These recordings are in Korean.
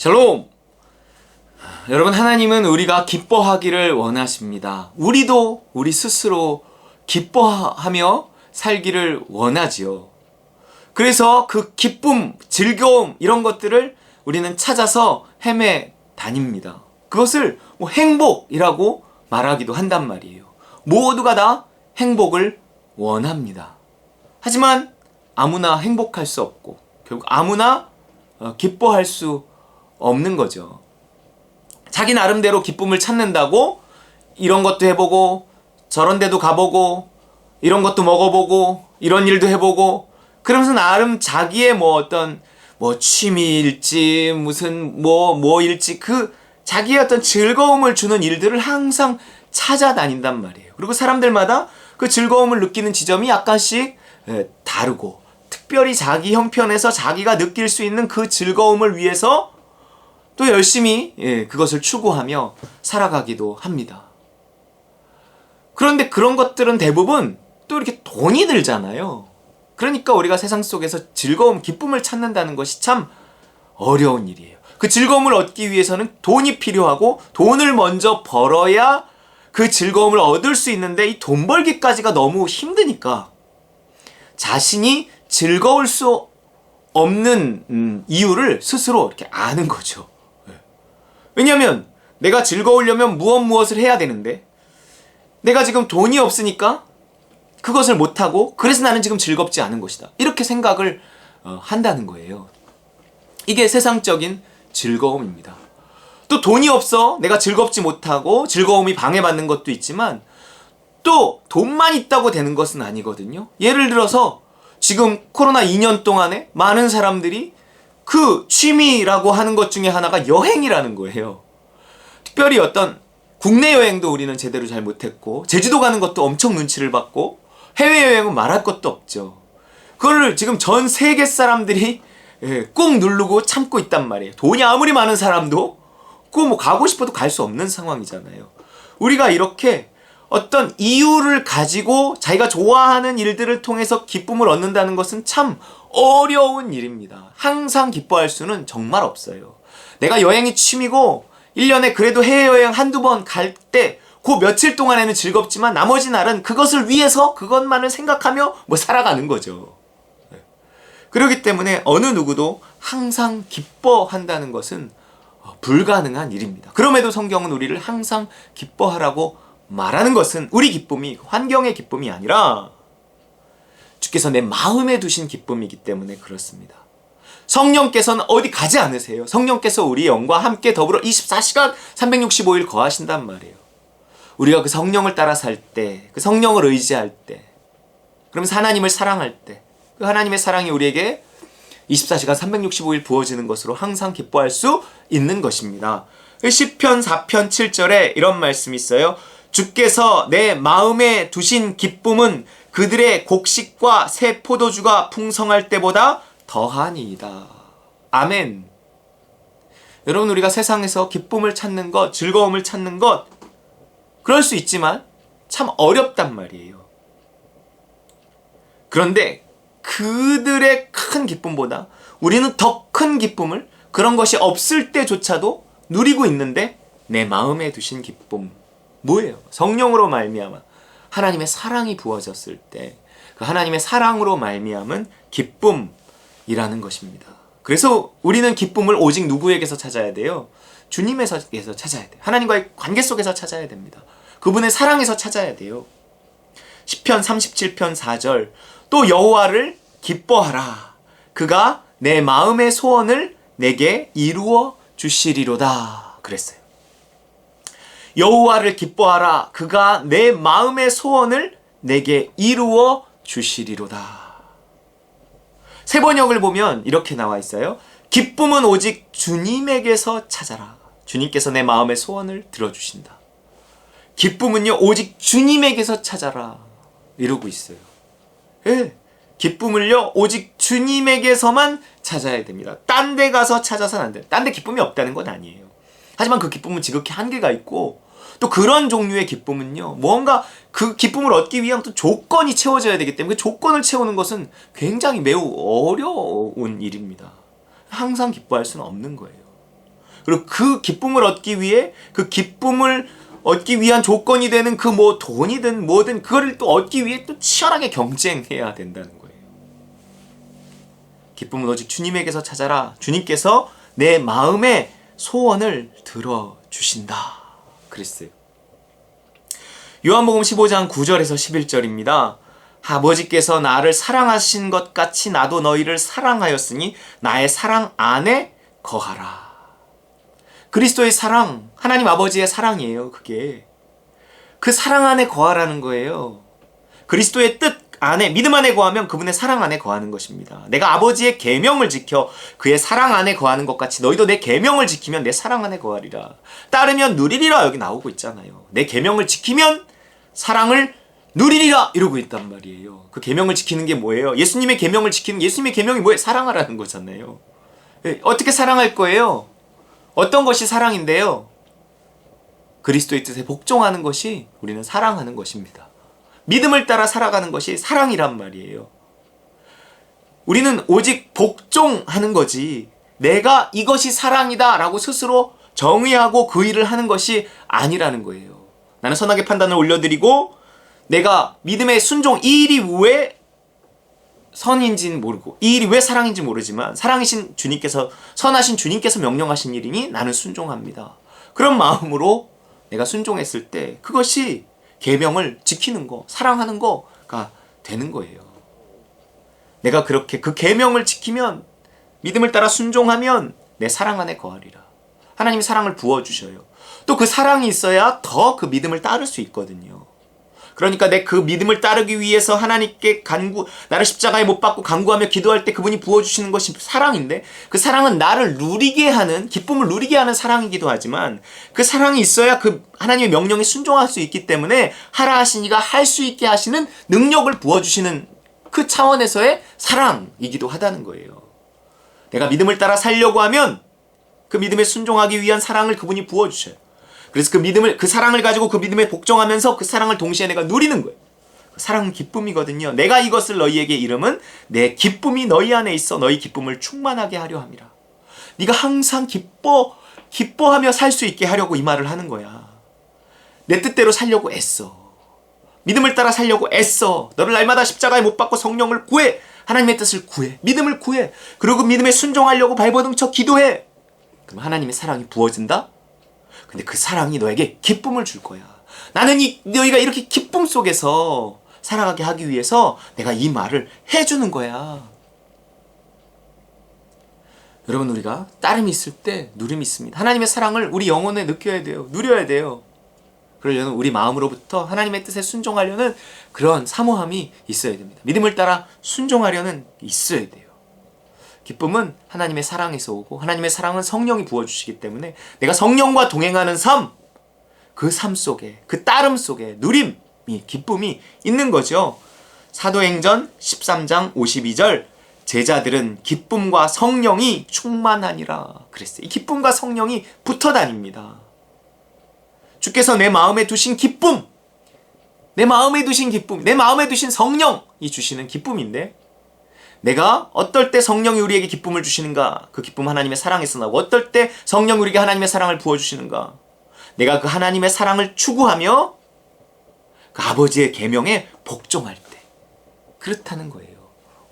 샬롬! 여러분, 하나님은 우리가 기뻐하기를 원하십니다. 우리도 우리 스스로 기뻐하며 살기를 원하지요. 그래서 그 기쁨, 즐거움 이런 것들을 우리는 찾아서 헤매 다닙니다. 그것을 행복이라고 말하기도 한단 말이에요. 모두가 다 행복을 원합니다. 하지만 아무나 행복할 수 없고 결국 아무나 기뻐할 수 없는 거죠. 자기 나름대로 기쁨을 찾는다고 이런 것도 해보고 저런 데도 가보고 이런 것도 먹어보고 이런 일도 해보고 그러면서 나름 자기의 어떤 취미일지 무슨 뭐일지 그 자기의 어떤 즐거움을 주는 일들을 항상 찾아다닌단 말이에요. 그리고 사람들마다 그 즐거움을 느끼는 지점이 약간씩 다르고 특별히 자기 형편에서 자기가 느낄 수 있는 그 즐거움을 위해서 또 열심히 그것을 추구하며 살아가기도 합니다. 그런데 그런 것들은 대부분 또 이렇게 돈이 들잖아요. 그러니까 우리가 세상 속에서 즐거움, 기쁨을 찾는다는 것이 참 어려운 일이에요. 그 즐거움을 얻기 위해서는 돈이 필요하고 돈을 먼저 벌어야 그 즐거움을 얻을 수 있는데 이 돈 벌기까지가 너무 힘드니까 자신이 즐거울 수 없는 이유를 스스로 이렇게 아는 거죠. 왜냐하면 내가 즐거우려면 무엇을 해야 되는데 내가 지금 돈이 없으니까 그것을 못하고 그래서 나는 지금 즐겁지 않은 것이다. 이렇게 생각을 한다는 거예요. 이게 세상적인 즐거움입니다. 또 돈이 없어 내가 즐겁지 못하고 즐거움이 방해받는 것도 있지만 또 돈만 있다고 되는 것은 아니거든요. 예를 들어서 지금 코로나 2년 동안에 많은 사람들이 그 취미라고 하는 것 중에 하나가 여행이라는 거예요. 특별히 어떤 국내 여행도 우리는 제대로 잘 못했고 제주도 가는 것도 엄청 눈치를 받고 해외여행은 말할 것도 없죠. 그거를 지금 전 세계 사람들이 꾹 누르고 참고 있단 말이에요. 돈이 아무리 많은 사람도 꼭 가고 싶어도 갈 수 없는 상황이잖아요. 우리가 이렇게 어떤 이유를 가지고 자기가 좋아하는 일들을 통해서 기쁨을 얻는다는 것은 참 어려운 일입니다. 항상 기뻐할 수는 정말 없어요. 내가 여행이 취미고 1년에 그래도 해외여행 한두 번 갈 때 그 며칠 동안에는 즐겁지만 나머지 날은 그것을 위해서 그것만을 생각하며 살아가는 거죠. 그렇기 때문에 어느 누구도 항상 기뻐한다는 것은 불가능한 일입니다. 그럼에도 성경은 우리를 항상 기뻐하라고 말하는 것은 우리 기쁨이 환경의 기쁨이 아니라 주께서 내 마음에 두신 기쁨이기 때문에 그렇습니다. 성령께서는 어디 가지 않으세요. 성령께서 우리 영과 함께 더불어 24시간 365일 거하신단 말이에요. 우리가 그 성령을 따라 살 때, 그 성령을 의지할 때, 그러면서 하나님을 사랑할 때, 그 하나님의 사랑이 우리에게 24시간 365일 부어지는 것으로 항상 기뻐할 수 있는 것입니다. 시편 4편 7절에 이런 말씀이 있어요. 주께서 내 마음에 두신 기쁨은 그들의 곡식과 새 포도주가 풍성할 때보다 더하니이다. 아멘. 여러분, 우리가 세상에서 기쁨을 찾는 것, 즐거움을 찾는 것 그럴 수 있지만 참 어렵단 말이에요. 그런데 그들의 큰 기쁨보다 우리는 더 큰 기쁨을 그런 것이 없을 때조차도 누리고 있는데 내 마음에 두신 기쁨 뭐예요? 성령으로 말미암아 하나님의 사랑이 부어졌을 때 그 하나님의 사랑으로 말미암은 기쁨이라는 것입니다. 그래서 우리는 기쁨을 오직 누구에게서 찾아야 돼요? 주님에서 찾아야 돼요. 하나님과의 관계 속에서 찾아야 됩니다. 그분의 사랑에서 찾아야 돼요. 시편 37편 4절 또 여호와를 기뻐하라. 그가 내 마음의 소원을 내게 이루어 주시리로다. 그랬어요. 여호와를 기뻐하라. 그가 내 마음의 소원을 내게 이루어 주시리로다. 세번역을 보면 이렇게 나와 있어요. 기쁨은 오직 주님에게서 찾아라. 주님께서 내 마음의 소원을 들어주신다. 기쁨은요 오직 주님에게서 찾아라 이러고 있어요. 기쁨을요 오직 주님에게서만 찾아야 됩니다. 딴 데 가서 찾아서는 안 돼요. 딴 데 기쁨이 없다는 건 아니에요. 하지만 그 기쁨은 지극히 한계가 있고 또 그런 종류의 기쁨은요 뭔가 그 기쁨을 얻기 위한 또 조건이 채워져야 되기 때문에 그 조건을 채우는 것은 굉장히 매우 어려운 일입니다. 항상 기뻐할 수는 없는 거예요. 그리고 그 기쁨을 얻기 위해 그 기쁨을 얻기 위한 조건이 되는 그 뭐 돈이든 뭐든 그거를 또 얻기 위해 또 치열하게 경쟁해야 된다는 거예요. 기쁨은 오직 주님에게서 찾아라. 주님께서 내 마음의 소원을 들어주신다. 그랬어요. 요한복음 15장 9절에서 11절입니다. 아버지께서 나를 사랑하신 것 같이 나도 너희를 사랑하였으니 나의 사랑 안에 거하라. 그리스도의 사랑, 하나님 아버지의 사랑이에요. 그게 그 사랑 안에 거하라는 거예요. 그리스도의 뜻 안에, 믿음 안에 거하면 그분의 사랑 안에 거하는 것입니다. 내가 아버지의 계명을 지켜 그의 사랑 안에 거하는 것 같이 너희도 내 계명을 지키면 내 사랑 안에 거하리라. 따르면 누리리라 여기 나오고 있잖아요. 내 계명을 지키면 사랑을 누리리라 이러고 있단 말이에요. 그 계명을 지키는 게 뭐예요? 예수님의 계명을 지키는, 예수님의 계명이 뭐예요? 사랑하라는 거잖아요. 어떻게 사랑할 거예요? 어떤 것이 사랑인데요? 그리스도의 뜻에 복종하는 것이 우리는 사랑하는 것입니다. 믿음을 따라 살아가는 것이 사랑이란 말이에요. 우리는 오직 복종하는 거지 내가 이것이 사랑이다 라고 스스로 정의하고 그 일을 하는 것이 아니라는 거예요. 나는 선악의 판단을 올려드리고 내가 믿음의 순종, 이 일이 왜 선인지는 모르고 이 일이 왜 사랑인지 모르지만 사랑이신 주님께서, 선하신 주님께서 명령하신 일이니 나는 순종합니다. 그런 마음으로 내가 순종했을 때 그것이 계명을 지키는 거, 사랑하는 거가 되는 거예요. 내가 그렇게 그 계명을 지키면, 믿음을 따라 순종하면 내 사랑 안에 거하리라. 하나님이 사랑을 부어주셔요. 또 그 사랑이 있어야 더 그 믿음을 따를 수 있거든요. 그러니까 내 그 믿음을 따르기 위해서 하나님께 나를 십자가에 못 박고 간구하며 기도할 때 그분이 부어주시는 것이 사랑인데, 그 사랑은 나를 누리게 하는, 기쁨을 누리게 하는 사랑이기도 하지만 그 사랑이 있어야 그 하나님의 명령에 순종할 수 있기 때문에 하라 하시니가 할 수 있게 하시는 능력을 부어주시는 그 차원에서의 사랑이기도 하다는 거예요. 내가 믿음을 따라 살려고 하면 그 믿음에 순종하기 위한 사랑을 그분이 부어주셔요. 그래서 그 사랑을 가지고 그 믿음에 복종하면서 그 사랑을 동시에 내가 누리는 거예요. 사랑은 기쁨이거든요. 내가 이것을 너희에게 이름은 내 기쁨이 너희 안에 있어 너희 기쁨을 충만하게 하려 함이라. 네가 항상 기뻐하며 살 수 있게 하려고 이 말을 하는 거야. 내 뜻대로 살려고 애써. 믿음을 따라 살려고 애써. 너를 날마다 십자가에 못 박고 성령을 구해. 하나님의 뜻을 구해. 믿음을 구해. 그리고 그 믿음에 순종하려고 발버둥쳐 기도해. 그럼 하나님의 사랑이 부어진다? 근데 그 사랑이 너에게 기쁨을 줄 거야. 나는 너희가 이렇게 기쁨 속에서 살아가게 하기 위해서 내가 이 말을 해주는 거야. 여러분, 우리가 따름이 있을 때 누림이 있습니다. 하나님의 사랑을 우리 영혼에 느껴야 돼요. 누려야 돼요. 그러려면 우리 마음으로부터 하나님의 뜻에 순종하려는 그런 사모함이 있어야 됩니다. 믿음을 따라 순종하려는 있어야 돼요. 기쁨은 하나님의 사랑에서 오고 하나님의 사랑은 성령이 부어주시기 때문에 내가 성령과 동행하는 삶, 그 삶 속에, 그 따름 속에 누림이, 기쁨이 있는 거죠. 사도행전 13장 52절, 제자들은 기쁨과 성령이 충만하니라 그랬어요. 이 기쁨과 성령이 붙어 다닙니다. 주께서 내 마음에 두신 기쁨, 내 마음에 두신 기쁨, 내 마음에 두신 성령이 주시는 기쁨인데, 내가 어떨 때 성령이 우리에게 기쁨을 주시는가? 그 기쁨 하나님의 사랑에서 나오고, 어떨 때 성령이 우리에게 하나님의 사랑을 부어주시는가? 내가 그 하나님의 사랑을 추구하며 그 아버지의 계명에 복종할 때, 그렇다는 거예요.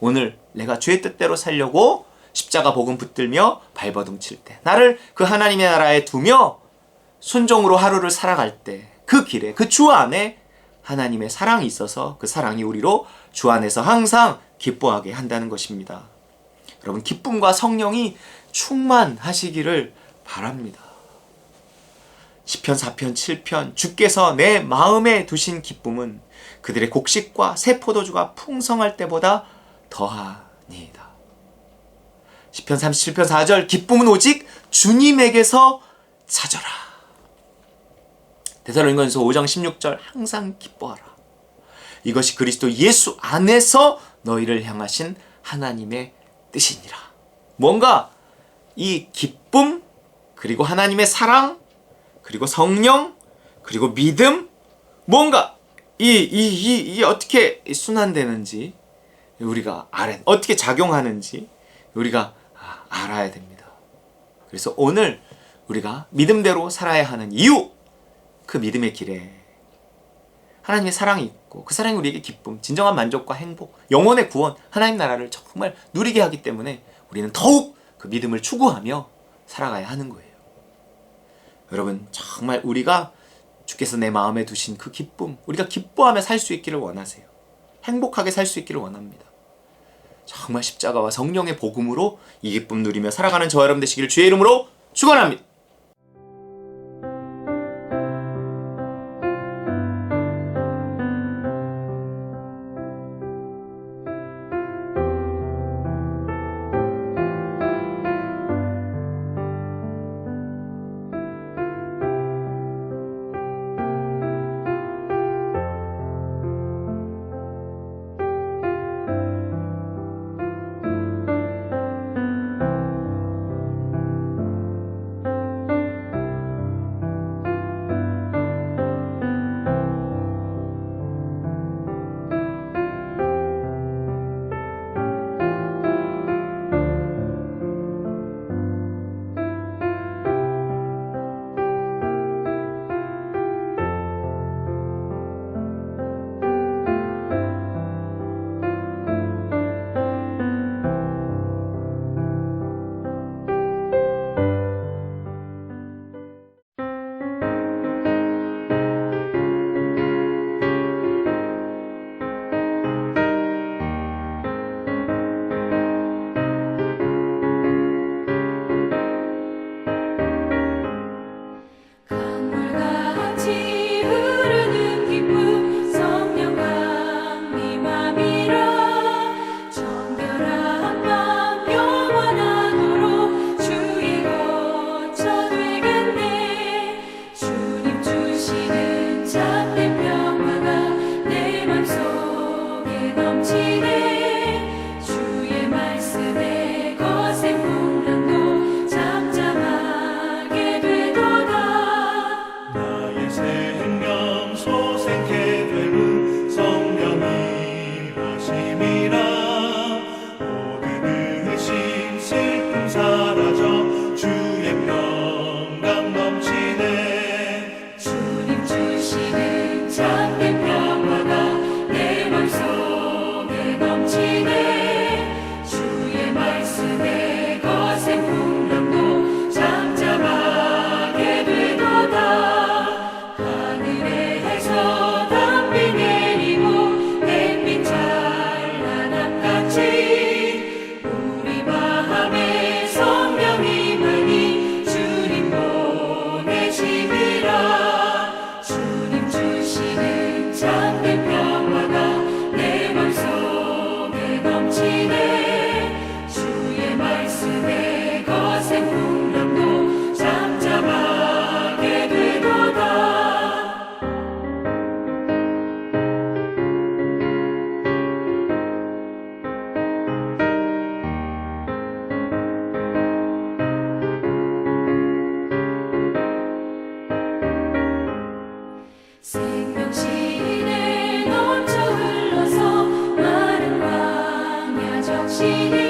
오늘 내가 주의 뜻대로 살려고 십자가 복음 붙들며 발버둥 칠 때, 나를 그 하나님의 나라에 두며 순종으로 하루를 살아갈 때, 그 길에, 그 주 안에 하나님의 사랑이 있어서 그 사랑이 우리로 주 안에서 항상 기뻐하게 한다는 것입니다. 여러분, 기쁨과 성령이 충만하시기를 바랍니다. 시편 4편 7편, 주께서 내 마음에 두신 기쁨은 그들의 곡식과 새 포도주가 풍성할 때보다 더하니이다. 시편 37편 4절, 기쁨은 오직 주님에게서 찾아라. 데살로니가전서 5장 16절, 항상 기뻐하라. 이것이 그리스도 예수 안에서 너희를 향하신 하나님의 뜻이니라. 뭔가 이 기쁨, 그리고 하나님의 사랑, 그리고 성령, 그리고 믿음, 뭔가 이 어떻게 순환되는지 우리가 어떻게 작용하는지 우리가 알아야 됩니다. 그래서 오늘 우리가 믿음대로 살아야 하는 이유, 그 믿음의 길에 하나님의 사랑이 있고 그 사랑이 우리에게 기쁨, 진정한 만족과 행복, 영혼의 구원, 하나님 나라를 정말 누리게 하기 때문에 우리는 더욱 그 믿음을 추구하며 살아가야 하는 거예요. 여러분, 정말 우리가 주께서 내 마음에 두신 그 기쁨, 우리가 기뻐하며 살 수 있기를 원하세요. 행복하게 살 수 있기를 원합니다. 정말 십자가와 성령의 복음으로 이 기쁨 누리며 살아가는 저와 여러분 되시기를 주의 이름으로 축원합니다. 생명신에 넘쳐 흘러서 마른 광야 적시네